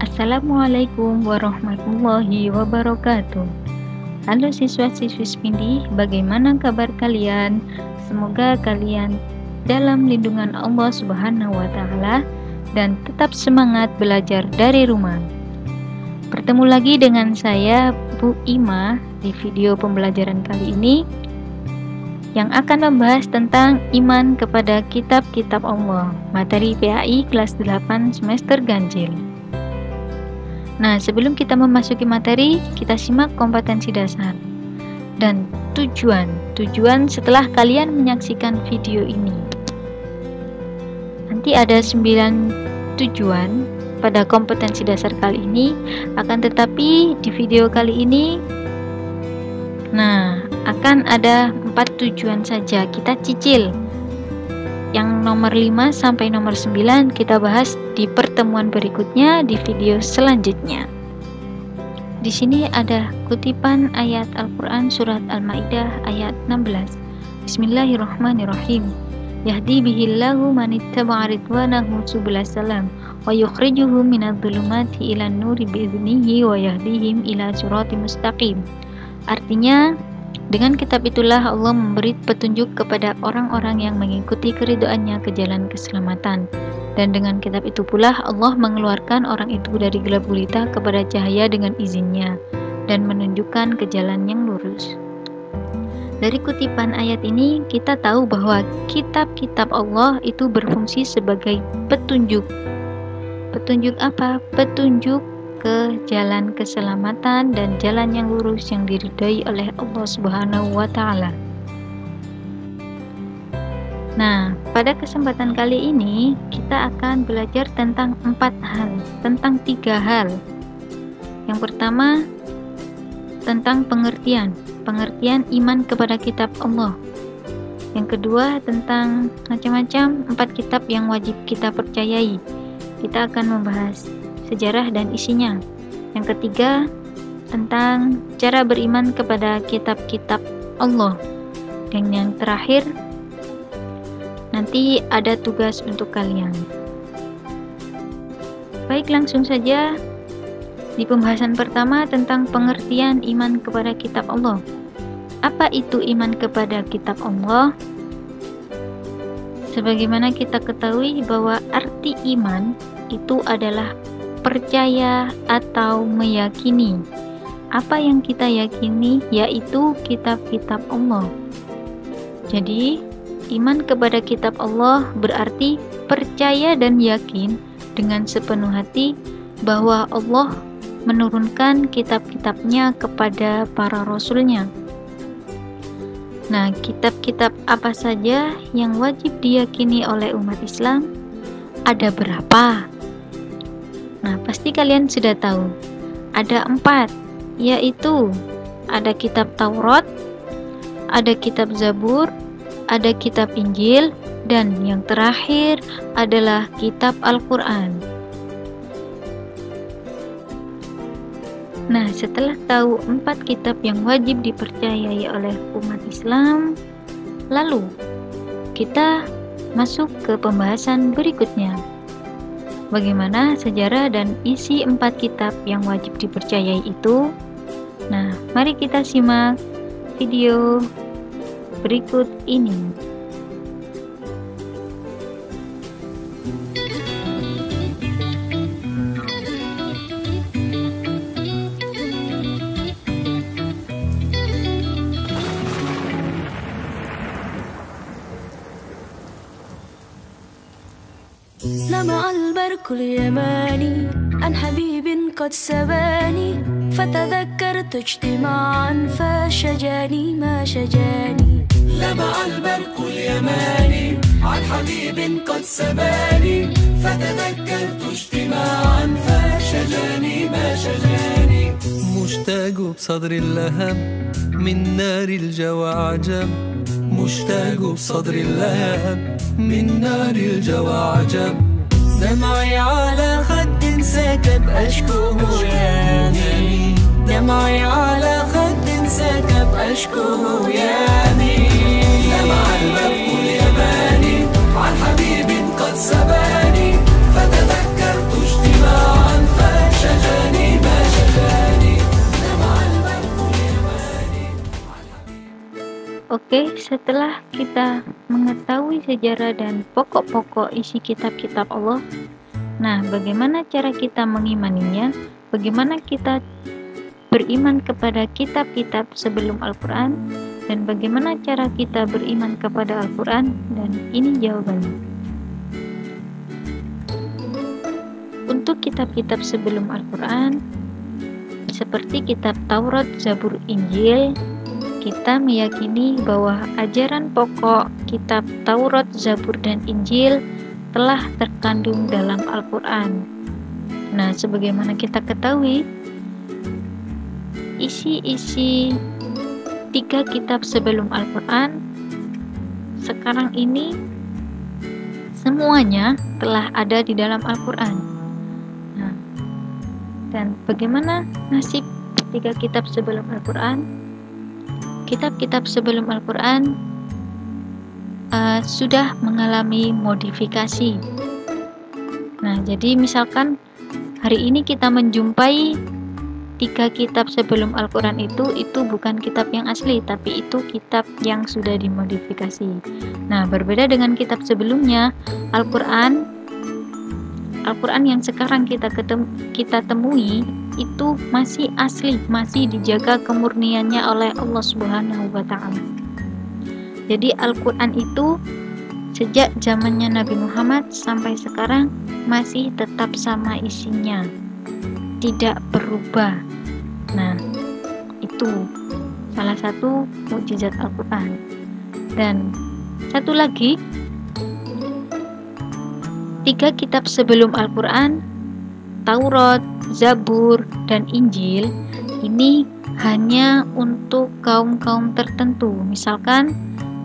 Assalamualaikum warahmatullahi wabarakatuh. Halo siswa-siswi Spindi, bagaimana kabar kalian? Semoga kalian dalam lindungan Allah Subhanahu wa Ta'ala dan tetap semangat belajar dari rumah. Bertemu lagi dengan saya, Bu Ima, di video pembelajaran kali ini yang akan membahas tentang iman kepada kitab-kitab Allah, materi PAI kelas 8 semester ganjil. Nah, sebelum kita memasuki materi, kita simak kompetensi dasar dan tujuan setelah kalian menyaksikan video ini. Nanti ada 9 tujuan pada kompetensi dasar kali ini, akan tetapi di video kali ini akan ada 4 tujuan saja, kita cicil. Yang nomor 5 sampai nomor 9 kita bahas di pertemuan berikutnya di video selanjutnya. Di sini ada kutipan ayat Al-Qur'an surat Al-Maidah ayat 16. Bismillahirrahmanirrahim. Yahdi bihillahu man ittaba'a ridwanahu subulas salam wa yukhrijuhum minadh-dhulumati ilan nuri bi'idhnihi wa yahdihim ila siratim mustaqim. Artinya, dengan kitab itulah Allah memberi petunjuk kepada orang-orang yang mengikuti keridhoannya ke jalan keselamatan. Dan dengan kitab itu pula Allah mengeluarkan orang itu dari gelap gulita kepada cahaya dengan izinnya dan menunjukkan ke jalan yang lurus. Dari kutipan ayat ini kita tahu bahwa kitab-kitab Allah itu berfungsi sebagai petunjuk. Petunjuk apa? Petunjuk ke jalan keselamatan dan jalan yang lurus yang diridhai oleh Allah Subhanahu wa Ta'ala. Nah, pada kesempatan kali ini kita akan belajar tentang 3 hal. Yang pertama tentang pengertian iman kepada kitab Allah. Yang kedua tentang macam-macam 4 kitab yang wajib kita percayai. Kita akan membahas sejarah dan isinya. Yang ketiga tentang cara beriman kepada kitab-kitab Allah. Dan yang terakhir nanti ada tugas untuk kalian. Baik, langsung saja di pembahasan pertama tentang pengertian iman kepada kitab Allah. Apa itu iman kepada kitab Allah? Sebagaimana kita ketahui bahwa arti iman itu adalah percaya atau meyakini. Apa yang kita yakini yaitu kitab-kitab Allah. Jadi, iman kepada kitab Allah berarti percaya dan yakin dengan sepenuh hati bahwa Allah menurunkan kitab-kitabnya kepada para rasulnya. Nah, kitab-kitab apa saja yang wajib diyakini oleh umat Islam? Ada berapa? Nah, pasti kalian sudah tahu. Ada 4, yaitu ada kitab Taurat, ada kitab Zabur, ada kitab Injil, dan yang terakhir adalah kitab Al-Quran. Nah, setelah tahu 4 kitab yang wajib dipercayai oleh umat Islam, lalu kita masuk ke pembahasan berikutnya. Bagaimana sejarah dan isi 4 kitab yang wajib dipercayai itu? Nah, mari kita simak video berikut ini. لمع البرق اليماني عن حبيب قد سباني فتذكرت اجتماعا فشجاني ما شجاني. لمع البرق اليماني عن حبيب قد سباني فتذكرت اجتماعا فشجاني ما شجاني. مشتاق بصدر اللهب من نار الجوى عجب. مشتاق بصدر اللهب من نار الجوى عجب. دمعي على خد سكب أشكوه يامي. دمعي على خد سكب أشكوه يامي. لمع البرق اليماني عن حبيب قد سباني فتذكرت اجتماعا فشجاني Oke, setelah kita mengetahui sejarah dan pokok-pokok isi kitab-kitab Allah, nah bagaimana cara kita mengimaninya? Bagaimana kita beriman kepada kitab-kitab sebelum Al-Quran? Dan bagaimana cara kita beriman kepada Al-Quran? Dan ini jawabannya. Untuk kitab-kitab sebelum Al-Quran, seperti kitab Taurat, Zabur, Injil, kita meyakini bahwa ajaran pokok kitab Taurat, Zabur, dan Injil telah terkandung dalam Al-Quran. Nah, sebagaimana kita ketahui, isi-isi 3 kitab sebelum Al-Quran sekarang ini semuanya telah ada di dalam Al-Quran. Nah, dan bagaimana nasib 3 kitab sebelum Al-Quran? Kitab-kitab sebelum Al-Quran sudah mengalami modifikasi. Nah, jadi misalkan hari ini kita menjumpai 3 kitab sebelum Al-Quran itu bukan kitab yang asli, tapi itu kitab yang sudah dimodifikasi. Nah, berbeda dengan kitab sebelumnya, Al-Quran yang sekarang kita temui itu masih asli, masih dijaga kemurniannya oleh Allah Subhanahu wa Ta'ala. Jadi Al-Quran itu sejak zamannya Nabi Muhammad sampai sekarang masih tetap sama isinya, tidak berubah. Nah, itu salah satu mukjizat Al-Quran. Dan satu lagi, 3 kitab sebelum Al-Quran, Taurat, Zabur, dan Injil, ini hanya untuk kaum-kaum tertentu. Misalkan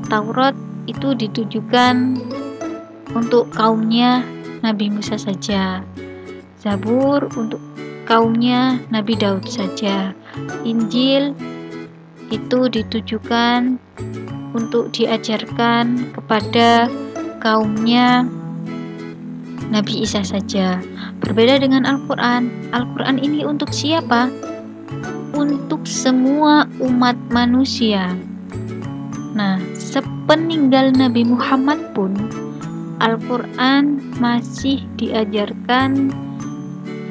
Taurat itu ditujukan untuk kaumnya Nabi Musa saja, Zabur untuk kaumnya Nabi Daud saja, Injil itu ditujukan untuk diajarkan kepada kaumnya Nabi Isa saja. Berbeda dengan Al-Quran. Al-Quran ini untuk siapa? Untuk semua umat manusia. Nah, sepeninggal Nabi Muhammad pun Al-Quran masih diajarkan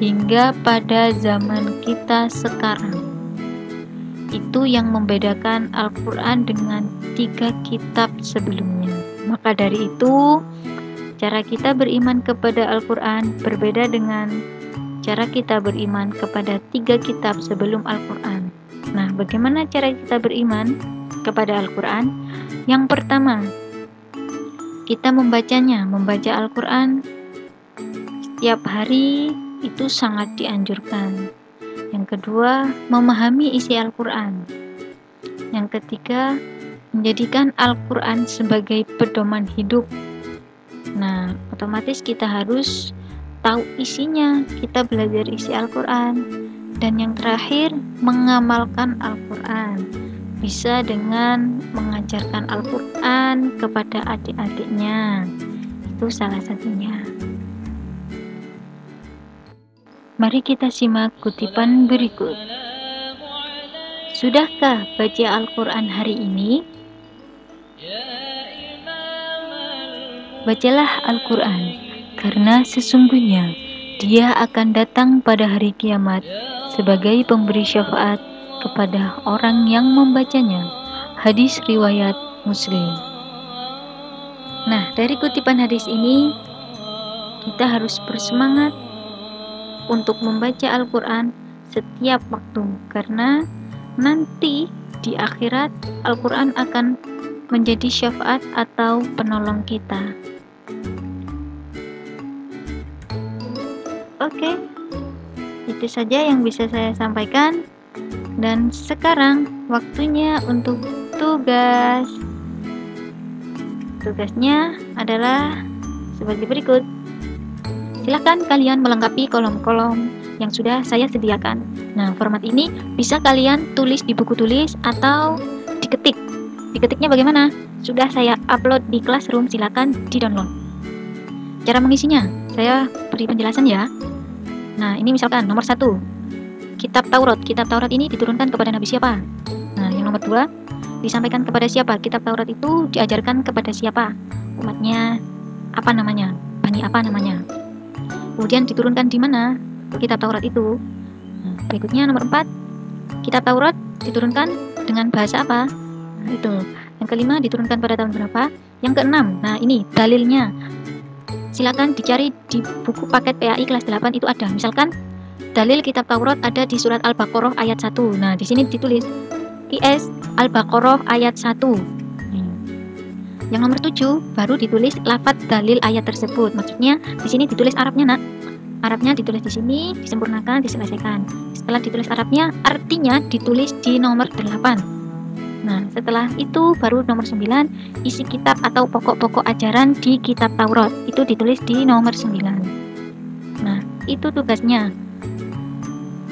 hingga pada zaman kita sekarang. Itu yang membedakan Al-Quran dengan 3 kitab sebelumnya. Maka dari itu, cara kita beriman kepada Al-Quran berbeda dengan cara kita beriman kepada 3 kitab sebelum Al-Quran. Nah, bagaimana cara kita beriman kepada Al-Quran? Yang pertama, kita membaca Al-Quran setiap hari itu sangat dianjurkan. Yang kedua, memahami isi Al-Quran. Yang ketiga, menjadikan Al-Quran sebagai pedoman hidup. Nah, otomatis kita harus tahu isinya, kita belajar isi Al-Quran. Dan yang terakhir, mengamalkan Al-Quran. Bisa dengan mengajarkan Al-Quran kepada adik-adiknya. Itu salah satunya. Mari kita simak kutipan berikut. Sudahkah baca Al-Quran hari ini? Bacalah Al-Quran, karena sesungguhnya dia akan datang pada hari kiamat sebagai pemberi syafaat kepada orang yang membacanya. Hadis riwayat Muslim. Nah, dari kutipan hadis ini kita harus bersemangat untuk membaca Al-Quran setiap waktu, karena nanti di akhirat Al-Quran akan menjadi syafaat atau penolong kita. Oke, itu saja yang bisa saya sampaikan. Dan sekarang waktunya untuk tugas. Tugasnya adalah sebagai berikut. Silakan kalian melengkapi kolom-kolom yang sudah saya sediakan. Nah, format ini bisa kalian tulis di buku tulis atau diketik. Diketiknya bagaimana? Sudah saya upload di Classroom, silakan di-download. Cara mengisinya, saya beri penjelasan ya. Nah, ini misalkan nomor 1, Kitab Taurat. Kitab Taurat ini diturunkan kepada Nabi siapa? Nah, yang nomor 2, disampaikan kepada siapa? Kitab Taurat itu diajarkan kepada siapa? Umatnya apa namanya? Bani apa namanya? Kemudian diturunkan di mana kitab Taurat itu? Berikutnya nomor 4, kitab Taurat diturunkan dengan bahasa apa? Itu. Yang kelima, diturunkan pada tahun berapa? Yang keenam, nah ini dalilnya. Silakan dicari di buku paket PAI kelas 8 itu ada. Misalkan dalil kitab Taurat ada di surat Al-Baqarah ayat 1. Nah, di sini ditulis IS Al-Baqarah ayat 1. Yang nomor 7 baru ditulis lafadz dalil ayat tersebut. Maksudnya di sini ditulis Arabnya, Nak. Arabnya ditulis di sini, disempurnakan, diselesaikan. Setelah ditulis Arabnya, artinya ditulis di nomor 8. Nah, setelah itu baru nomor 9, isi kitab atau pokok-pokok ajaran di kitab Taurat. Itu ditulis di nomor 9. Nah, itu tugasnya.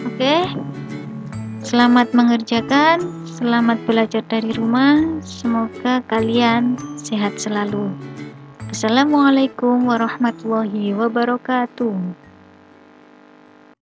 Oke. Selamat mengerjakan, selamat belajar dari rumah. Semoga kalian sehat selalu. Assalamualaikum warahmatullahi wabarakatuh.